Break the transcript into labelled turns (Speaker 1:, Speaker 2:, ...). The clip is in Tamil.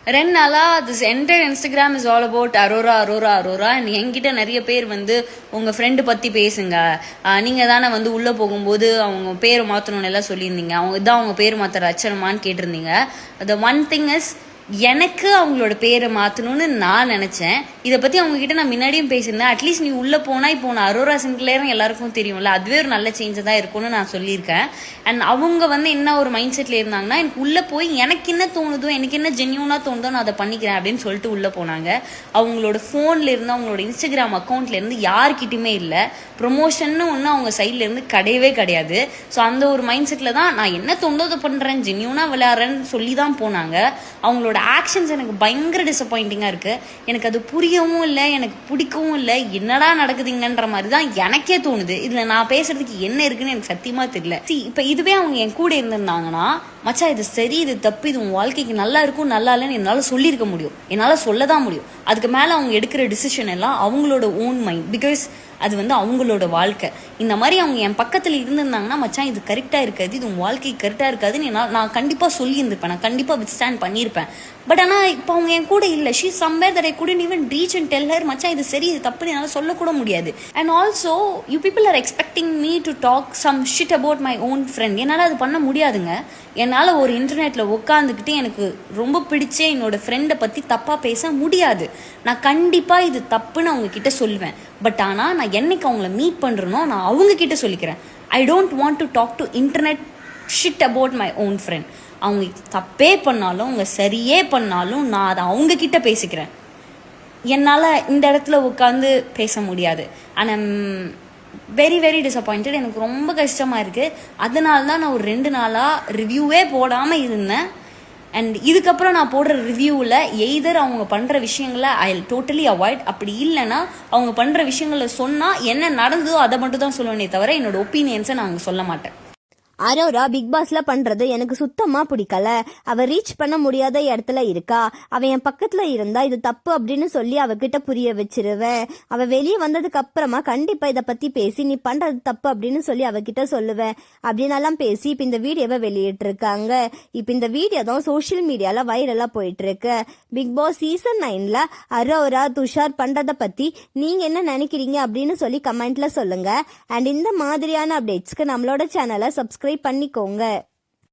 Speaker 1: 2 நாளா this entire Instagram is all about Arora Arora Arora. என்கிட்ட நிறைய பேர் வந்து உங்க ஃப்ரெண்டு பத்தி பேசுங்க, நீங்க தானே வந்து உள்ள போகும்போது அவங்க பேரை மாத்தணும்னு எல்லாம் சொல்லியிருந்தீங்க, அவங்க இதான் அவங்க பேர் மாத்துற அச்சனமான்னு கேட்டிருந்தீங்க. த ஒன் திங் இஸ், எனக்கு அவங்களோட பேரை மாற்றணும்னு நான் நினச்சேன். இதை பற்றி அவங்ககிட்ட நான் முன்னாடியும் பேசியிருந்தேன். அட்லீஸ்ட் நீ உள்ளே போனால் இப்போ நான் அரோரா சின்க்ளேரும் எல்லாருக்கும் தெரியும்ல, அதுவே ஒரு நல்ல சேஞ்சை தான் இருக்கும்னு நான் சொல்லியிருக்கேன். அண்ட் அவங்க வந்து என்ன ஒரு மைண்ட் செட்டில் இருந்தாங்கன்னா, எனக்கு உள்ளே போய் எனக்கு என்ன தோணுதோ, எனக்கு என்ன ஜென்யூனாக தோணுதோ நான் அதை பண்ணிக்கிறேன் அப்படின்னு சொல்லிட்டு உள்ளே போனாங்க. அவங்களோட ஃபோனில் இருந்து, அவங்களோட இன்ஸ்டாகிராம் அக்கௌண்ட்லேருந்து யார்கிட்டையுமே இல்லை, ப்ரொமோஷன்னு ஒன்று அவங்க சைட்லேருந்து கிடையவே கிடையாது. ஸோ அந்த ஒரு மைண்ட் செட்டில் தான் நான் என்ன தோணுதோ அதை பண்ணுறேன், ஜென்யூனாக விளையாடுறேன்னு சொல்லி தான் போனாங்க. அவங்களோட ஆக்ஷன்ஸ் எனக்கு பயங்கர டிசப்பாயிண்டிங்காக இருக்குது. எனக்கு அது புரியவும் இல்லை, எனக்கு பிடிக்கவும் இல்லை. என்னடா நடக்குதுங்கன்ற மாதிரி தான் எனக்கே தோணுது. இதில் நான் பேசுறதுக்கு என்ன இருக்குன்னு எனக்கு சத்தியமாக தெரியல. இப்போ இதுவே அவங்க என் கூட இருந்திருந்தாங்கன்னா, மச்சா இது சரி, இது தப்பு, இது உன் வாழ்க்கைக்கு நல்லா இருக்கும் நல்லா இல்லைன்னு என்னால் சொல்லியிருக்க முடியும், என்னால் சொல்ல தான் முடியும். அதுக்கு மேலே அவங்க எடுக்கிற டிசிஷன் எல்லாம் அவங்களோட ஓன் மைண்ட், பிகாஸ் அது வந்து அவங்களோட வாழ்க்கை. இந்த மாதிரி அவங்க என் பக்கத்தில் இருந்திருந்தாங்கன்னா, மச்சான் இது கரெக்டாக இருக்காது, இது உன் வாழ்க்கை கரெக்டாக இருக்காதுன்னு நான் கண்டிப்பாக சொல்லியிருந்திருப்பேன், நான் கண்டிப்பாக வித் ஸ்டாண்ட் பண்ணியிருப்பேன். பட் ஆனால் இப்போ அவங்க என் கூட இல்லை. She somewhere that I couldn't even reach and tell her, மச்சான் இது சரி இது தப்புன்னு என்னால் சொல்லக்கூட முடியாது. And also you people are expecting me to talk some shit about my own friend. என்னால் அது பண்ண முடியாதுங்க. என்னால் ஒரு இன்டர்நெட்டில் உட்காந்துக்கிட்டு எனக்கு ரொம்ப பிடிச்ச என்னோட ஃப்ரெண்டை பற்றி தப்பாக பேச முடியாது. நான் கண்டிப்பாக இது தப்புன்னு அவங்க கிட்ட சொல்லுவேன். பட் ஆனால் நான் என்னைக்கு அவங்கள மீட் பண்ணுறனோ நான் அவங்க கிட்ட சொல்லிக்கிறேன். I don't want to talk to internet shit about my own friend. அவங்க தப்பே பண்ணாலும், அவங்க சரியே பண்ணாலும் நான் அதை அவங்க கிட்ட பேசிக்கிறேன். என்னால் இந்த இடத்துல உட்காந்து பேச முடியாது. And I'm very very disappointed. எனக்கு ரொம்ப கஷ்டமாக இருக்குது. அதனால தான் நான் ஒரு 2 நாளாக ரிவ்யூவே போடாமல் இருந்தேன். அண்ட் இதுக்கப்புறம் நான் போடுற ரிவ்யூவில் எய்தர் அவங்க பண்ணுற விஷயங்களை ஐ டோட்டலி அவாய்ட், அப்படி இல்லைன்னா அவங்க பண்ணுற விஷயங்களை சொன்னால் என்ன நடந்ததோ அதை மட்டும் தான் சொல்லுவேனே தவிர என்னோட ஒப்பீனியன்ஸை நான் அங்கே சொல்ல மாட்டேன்.
Speaker 2: அரோரா பிக் பாஸ்ல பண்றது எனக்கு சுத்தமா பிடிக்கல. அவ ரீச் பண்ண முடியாத இடத்துல இருக்கா. அவ என் பக்கத்துல இருந்தா இது தப்பு அப்படின்னு சொல்லி அவகிட்ட புரிய வச்சிருவேன். அவ வெளியே வந்ததுக்கு அப்புறமா கண்டிப்பா இதை பத்தி பேசி நீ பண்றது தப்பு அப்படின்னு சொல்லி அவகிட்ட சொல்லுவேன் அப்படின்னெல்லாம் பேசி இப்ப இந்த வீடியோவை வெளியிட்டு இருக்காங்க. இப்ப இந்த வீடியோ தான் சோசியல் மீடியால வைரலா போயிட்டு இருக்கு. பிக் பாஸ் சீசன் 9ல அரோரா துஷார் பண்றத பத்தி நீங்க என்ன நினைக்கிறீங்க அப்படின்னு சொல்லி கமெண்ட்ல சொல்லுங்க. அண்ட் இந்த மாதிரியான அப்டேட்ஸ்க்கு நம்மளோட சேனலை சப்ஸ்கிரைப் பண்ணிக்கோங்க.